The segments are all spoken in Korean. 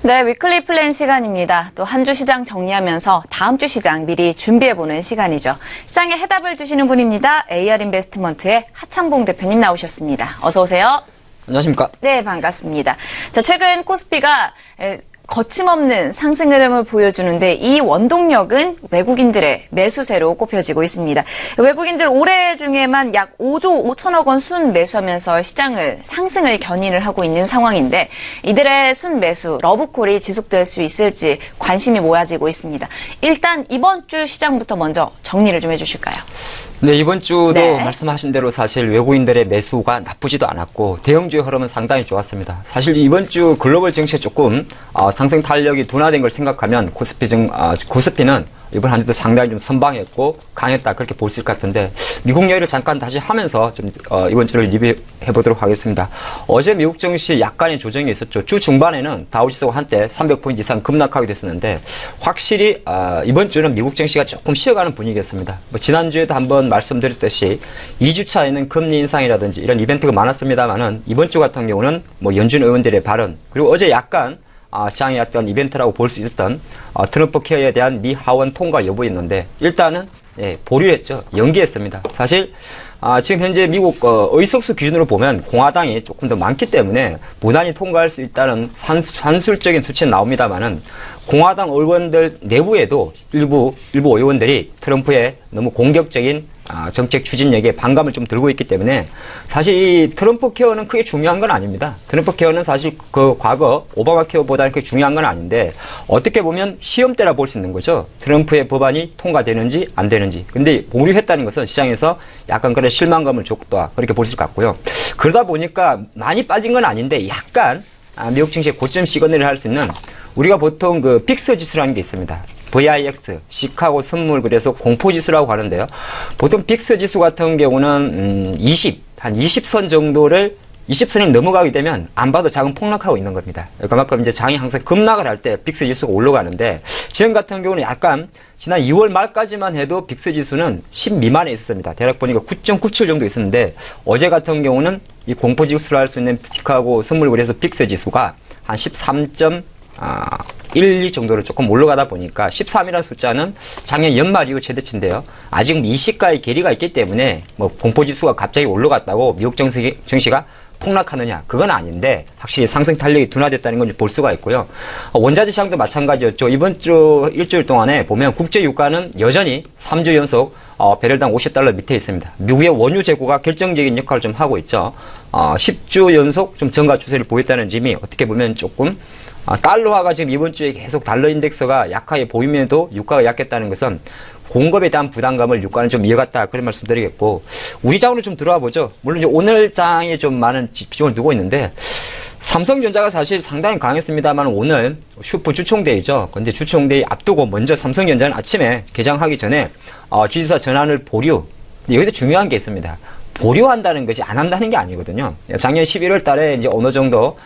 네, 위클리 플랜 시간입니다. 또 한 주 시장 정리하면서 다음 주 시장 미리 준비해보는 시간이죠. 시장에 해답을 주시는 분입니다. AR 인베스트먼트의 하창봉 대표님 나오셨습니다. 어서 오세요. 안녕하십니까? 네, 반갑습니다. 자, 최근 코스피가 거침없는 상승 흐름을 보여주는데 이 원동력은 외국인들의 매수세로 꼽혀지고 있습니다. 외국인들 올해 중에만 약 5조 5천억 원 순 매수하면서 시장을 상승을 견인을 하고 있는 상황인데 이들의 순 매수, 러브콜이 지속될 수 있을지 관심이 모아지고 있습니다. 일단 이번 주 시장부터 먼저 정리를 좀 해주실까요? 네, 이번 주도 네. 말씀하신 대로 사실 외국인들의 매수가 나쁘지도 않았고 대형주의 흐름은 상당히 좋았습니다. 사실 이번 주 글로벌 증시에 조금 상승 탄력이 둔화된 걸 생각하면 코스피는 이번 한 주도 상당히 좀 선방했고 강했다 그렇게 볼 수 있을 것 같은데 미국 이야기를 잠깐 다시 하면서 좀 이번 주를 리뷰해 보도록 하겠습니다. 어제 미국 증시 약간의 조정이 있었죠. 주 중반에는 다우지수가 한때 300포인트 이상 급락하게 됐었는데 확실히 이번 주는 미국 증시가 조금 쉬어가는 분위기였습니다. 지난주에도 한번 말씀드렸듯이 2주차에는 금리 인상이라든지 이런 이벤트가 많았습니다만은 이번 주 같은 경우는 연준 의원들의 발언 그리고 어제 약간 시장의 어떤 이벤트라고 볼 수 있었던 트럼프 케어에 대한 미 하원 통과 여부였는데 일단은 보류했죠. 연기했습니다. 사실 지금 현재 미국 의석수 기준으로 보면 공화당이 조금 더 많기 때문에 무난히 통과할 수 있다는 산술적인 수치는 나옵니다만은 공화당 의원들 내부에도 일부 의원들이 트럼프의 너무 공격적인 정책 추진력에 반감을 좀 들고 있기 때문에 사실 이 트럼프 케어는 크게 중요한 건 아닙니다. 트럼프 케어는 사실 그 과거 오바마 케어보다는 크게 중요한 건 아닌데 어떻게 보면 시험대라 볼 수 있는 거죠. 트럼프의 법안이 통과되는지 안 되는지. 근데 보류했다는 것은 시장에서 약간 그런 실망감을 줬다 그렇게 볼 수 있을 것 같고요. 그러다 보니까 많이 빠진 건 아닌데 약간 미국 증시의 고점 시그널을 할 수 있는 우리가 보통 그 픽스 지수라는 게 있습니다. VIX, 시카고 선물 그래서 공포지수라고 하는데요. 보통 픽스 지수 같은 경우는 한 20선 정도를 20선이 넘어가게 되면 안 봐도 장은 폭락하고 있는 겁니다. 그만큼 이제 장이 항상 급락을 할 때 픽스 지수가 올라가는데 지금 같은 경우는 약간 지난 2월 말까지만 해도 픽스 지수는 10 미만에 있었습니다. 대략 보니까 9.97 정도 있었는데 어제 같은 경우는 이 공포지수로 할 수 있는 시카고 선물 그래서 픽스 지수가 한 13.12 정도로 조금 올라가다 보니까 13이라는 숫자는 작년 연말 이후 최대치인데요. 아직 이 시가의 괴리가 있기 때문에 공포지수가 갑자기 올라갔다고 미국 증시가 폭락하느냐 그건 아닌데 확실히 상승 탄력이 둔화됐다는 걸 볼 수가 있고요. 원자재 시장도 마찬가지였죠. 이번 주 일주일 동안에 보면 국제 유가는 여전히 3주 연속 배럴당 50달러 밑에 있습니다. 미국의 원유 재고가 결정적인 역할을 좀 하고 있죠. 10주 연속 좀 증가 추세를 보였다는 점이 어떻게 보면 조금 달러화가 지금 이번 주에 계속 달러 인덱스가 약하게 보임에도 유가가 약했다는 것은 공급에 대한 부담감을 유가는 좀 이어갔다 그런 말씀 드리겠고 우리 장으로 좀 들어와 보죠. 물론 이제 오늘 장에 좀 많은 비중을 두고 있는데 삼성전자가 사실 상당히 강했습니다만 오늘 슈퍼 주총대회죠. 근데 주총대회 앞두고 먼저 삼성전자는 아침에 개장하기 전에 지주사 전환을 보류. 여기서 중요한 게 있습니다. 보류한다는 것이 안 한다는 게 아니거든요. 작년 11월 달에 이제 어느 정도,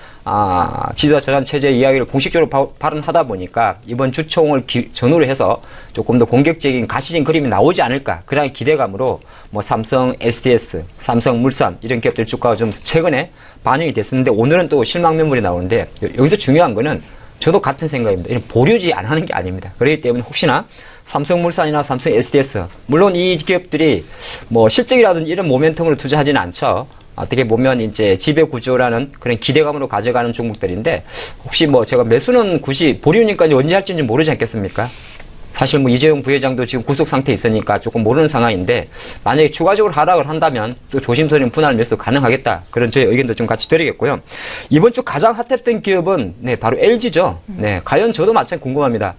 지주사 전환 체제 이야기를 공식적으로 발언하다 보니까 이번 주총을 전후로 해서 조금 더 공격적인 가시적인 그림이 나오지 않을까. 그런 기대감으로 삼성 SDS, 삼성 물산 이런 기업들 주가가 좀 최근에 반영이 됐었는데 오늘은 또 실망 매물이 나오는데 여기서 중요한 거는 저도 같은 생각입니다. 이런 보류지 안 하는 게 아닙니다. 그렇기 때문에 혹시나 삼성물산이나 삼성 SDS 물론 이 기업들이 실적이라든지 이런 모멘텀으로 투자하지는 않죠. 어떻게 보면 이제 지배구조라는 그런 기대감으로 가져가는 종목들인데 혹시 제가 매수는 굳이 보류니까 언제 할지는 모르지 않겠습니까? 사실 이재용 부회장도 지금 구속 상태에 있으니까 조금 모르는 상황인데 만약에 추가적으로 하락을 한다면 또 조심스러운 분할 매수 가능하겠다. 그런 저의 의견도 좀 같이 드리겠고요. 이번 주 가장 핫했던 기업은 바로 LG죠. 과연 저도 마찬가지 궁금합니다.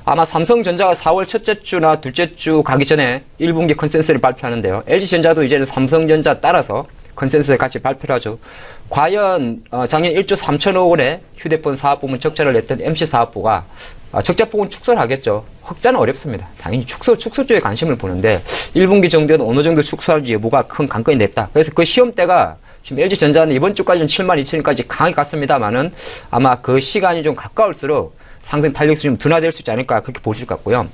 아마 삼성전자가 4월 첫째 주나 둘째 주 가기 전에 1분기 컨센서스를 발표하는데요. LG전자도 이제는 삼성전자 따라서 컨센서스를 같이 발표를 하죠. 과연 작년 1조 3천억 원의 휴대폰 사업부문 적자를 냈던 MC사업부가 적자폭은 축소를 하겠죠. 흑자는 어렵습니다. 당연히 축소 쪽에 관심을 보는데 1분기 정도에는 어느 정도 축소할지 여부가 큰 관건이 됐다. 그래서 그 시험대가 지금 LG전자는 이번 주까지는 72,000원까지 강하게 갔습니다만은 아마 그 시간이 좀 가까울수록 상승 탄력이 좀 둔화될 수 있지 않을까 그렇게 보실 것 같고요.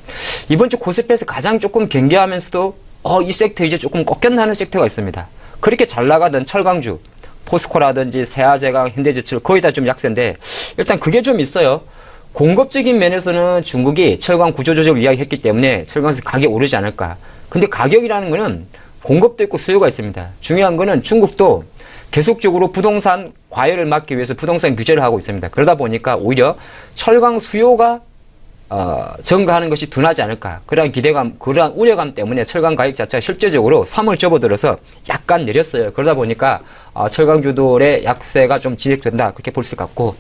이번 주 코스피에서 가장 조금 경계하면서도 이 섹터 이제 조금 꺾였나 하는 섹터가 있습니다. 그렇게 잘 나가던 철강주, 포스코라든지 세아제강, 현대제철 거의 다 좀 약세인데 일단 그게 좀 있어요. 공급적인 면에서는 중국이 철강 구조조정을 이야기했기 때문에 철강에서 가격이 오르지 않을까. 근데 가격이라는 거는 공급도 있고 수요가 있습니다. 중요한 거는 중국도 계속적으로 부동산 과열을 막기 위해서 부동산 규제를 하고 있습니다. 그러다 보니까 오히려 철강 수요가 증가하는 것이 둔하지 않을까. 그러한 기대감, 그러한 우려감 때문에 철강 가격 자체가 실제적으로 3월 접어들어서 약간 내렸어요. 그러다 보니까 철강주들의 약세가 좀 지속된다. 그렇게 볼 수 같고,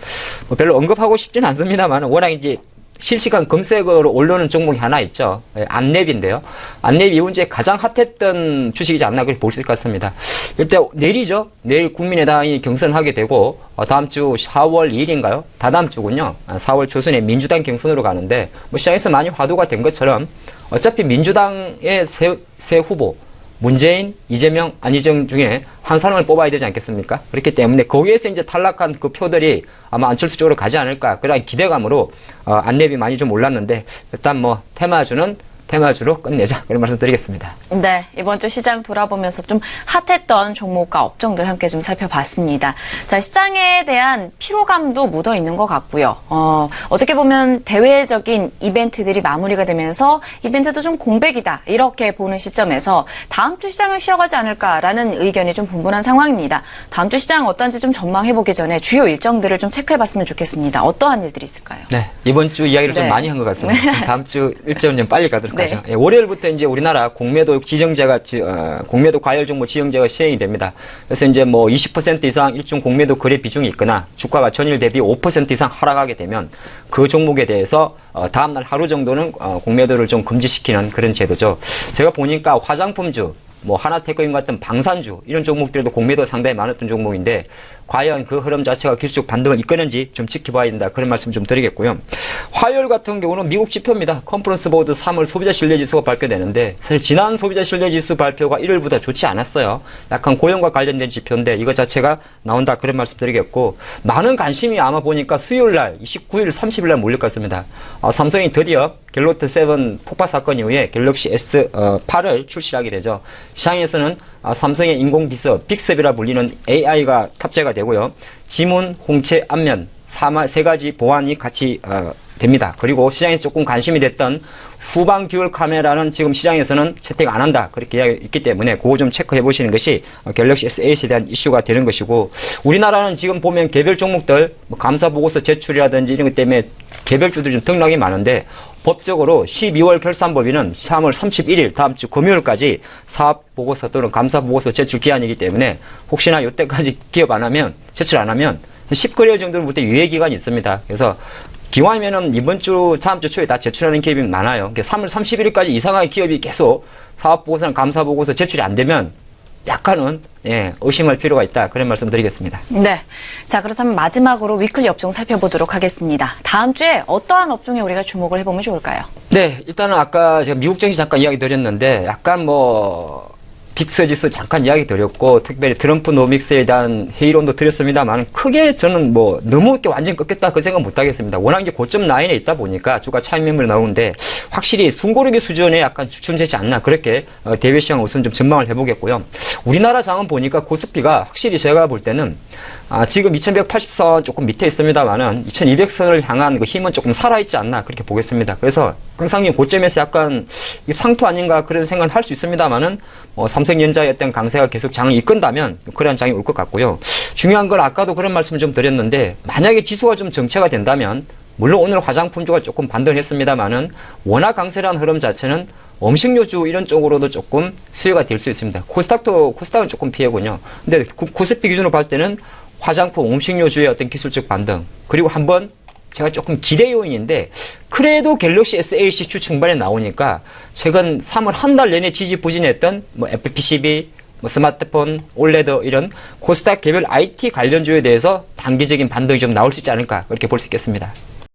뭐 별로 언급하고 싶진 않습니다만, 워낙 이제 실시간 검색어로 올라오는 종목이 하나 있죠. 안랩인데요. 안랩이 이번 주에 가장 핫했던 주식이지 않나 그렇게 볼 수 있을 것 같습니다. 일단 내일이죠. 내일 국민의당이 경선하게 되고 다음 주 4월 2일인가요? 다다음 주군요. 4월 초순에 민주당 경선으로 가는데 뭐 시장에서 많이 화두가 된 것처럼 어차피 민주당의 새 후보 문재인, 이재명, 안희정 중에 한 사람을 뽑아야 되지 않겠습니까? 그렇기 때문에 거기에서 이제 탈락한 그 표들이 아마 안철수 쪽으로 가지 않을까. 그런 기대감으로 안랩이 많이 좀 올랐는데 일단 뭐 테마주로 끝내자. 그런 말씀 드리겠습니다. 네, 이번 주 시장 돌아보면서 좀 핫했던 종목과 업종들 함께 좀 살펴봤습니다. 자, 시장에 대한 피로감도 묻어 있는 것 같고요. 어떻게 보면 대외적인 이벤트들이 마무리가 되면서 이벤트도 좀 공백이다. 이렇게 보는 시점에서 다음 주 시장을 쉬어가지 않을까라는 의견이 좀 분분한 상황입니다. 다음 주 시장 어떤지 좀 전망해보기 전에 주요 일정들을 좀 체크해봤으면 좋겠습니다. 어떠한 일들이 있을까요? 네, 이번 주 이야기를 좀 많이 한 것 같습니다. 다음 주 일정은 좀 빨리 가도록 하죠. 예, 월요일부터 이제 우리나라 공매도 지정제가 공매도 과열 종목 지정제가 시행이 됩니다. 그래서 이제 뭐 20% 이상 일종 공매도 거래 비중이 있거나 주가가 전일 대비 5% 이상 하락하게 되면 그 종목에 대해서 다음날 하루 정도는 공매도를 좀 금지시키는 그런 제도죠. 제가 보니까 화장품주, 뭐 하나테크인 같은 방산주 이런 종목들도 공매도 상당히 많았던 종목인데 과연 그 흐름 자체가 기술적 반등을 이끄는지 좀 지켜봐야 된다. 그런 말씀 좀 드리겠고요. 화요일 같은 경우는 미국 지표입니다. 컨퍼런스 보드 3월 소비자 신뢰지수가 발표되는데 사실 지난 소비자 신뢰지수 발표가 1월보다 좋지 않았어요. 약간 고용과 관련된 지표인데 이거 자체가 나온다. 그런 말씀 드리겠고 많은 관심이 아마 보니까 수요일날 29일 30일날 몰릴 것 같습니다. 삼성이 드디어 갤럭시 7 폭파 사건 이후에 갤럭시 S8을 출시하게 되죠. 시장에서는 삼성의 인공비서 빅셉이라 불리는 AI가 탑재가 되고요. 지문, 홍채, 안면 세 가지 보안이 같이 됩니다. 그리고 시장에서 조금 관심이 됐던 후방 듀얼 카메라는 지금 시장에서는 채택 안 한다. 그렇게 이야기 있기 때문에 그거 좀 체크해 보시는 것이 갤럭시 S8에 대한 이슈가 되는 것이고 우리나라는 지금 보면 개별 종목들 뭐 감사 보고서 제출이라든지 이런 것 때문에 개별주들이 좀 등락이 많은데 법적으로 12월 결산법인은 3월 31일 다음 주 금요일까지 사업보고서 또는 감사보고서 제출 기한이기 때문에 혹시나 이때까지 기업 안 하면 제출 안 하면 10개월 정도부터 유예기간이 있습니다. 그래서 기왕이면은 이번 주 다음 주 초에 다 제출하는 기업이 많아요. 3월 31일까지 이상하게 기업이 계속 사업보고서나 감사보고서 제출이 안 되면 약간은 의심할 필요가 있다. 그런 말씀 드리겠습니다. 네. 자, 그렇다면 마지막으로 위클리 업종 살펴보도록 하겠습니다. 다음 주에 어떠한 업종에 우리가 주목을 해보면 좋을까요? 네. 일단은 아까 제가 미국 증시 잠깐 이야기 드렸는데 약간 빅스지수 잠깐 이야기 드렸고 특별히 트럼프 노믹스에 대한 회의론도 드렸습니다만 크게 저는 뭐 너무 이렇게 완전히 꺾였다 그 생각 못 하겠습니다. 워낙 이제 고점 라인에 있다 보니까 주가 차익 매물이 나오는데 확실히 숨고르기 수준에 약간 추천되지 않나 그렇게 대외 시장 우선 좀 전망을 해보겠고요. 우리나라 장은 보니까 코스피가 확실히 제가 볼 때는 지금 2180선 조금 밑에 있습니다만은 2200선을 향한 그 힘은 조금 살아있지 않나 그렇게 보겠습니다. 그래서 항상 고점에서 약간 상투 아닌가 그런 생각을 할 수 있습니다만은 삼성전자의 어떤 강세가 계속 장을 이끈다면 그런 장이 올 것 같고요. 중요한 건 아까도 그런 말씀을 좀 드렸는데 만약에 지수가 좀 정체가 된다면 물론 오늘 화장품주가 조금 반등을 했습니다만은 워낙 강세라는 흐름 자체는 음식료주 이런 쪽으로도 조금 수혜가 될 수 있습니다. 코스닥은 조금 피해군요. 근데 코스피 기준으로 봤을 때는 화장품, 음식료주의 어떤 기술적 반등 그리고 한번 제가 조금 기대 요인인데 그래도 갤럭시 S8이 주 중반에 나오니까 최근 3월 한 달 내내 지지부진했던 FPCB, 스마트폰, 올레드 이런 코스닥 개별 IT 관련주에 대해서 단기적인 반등이 좀 나올 수 있지 않을까 그렇게 볼 수 있겠습니다.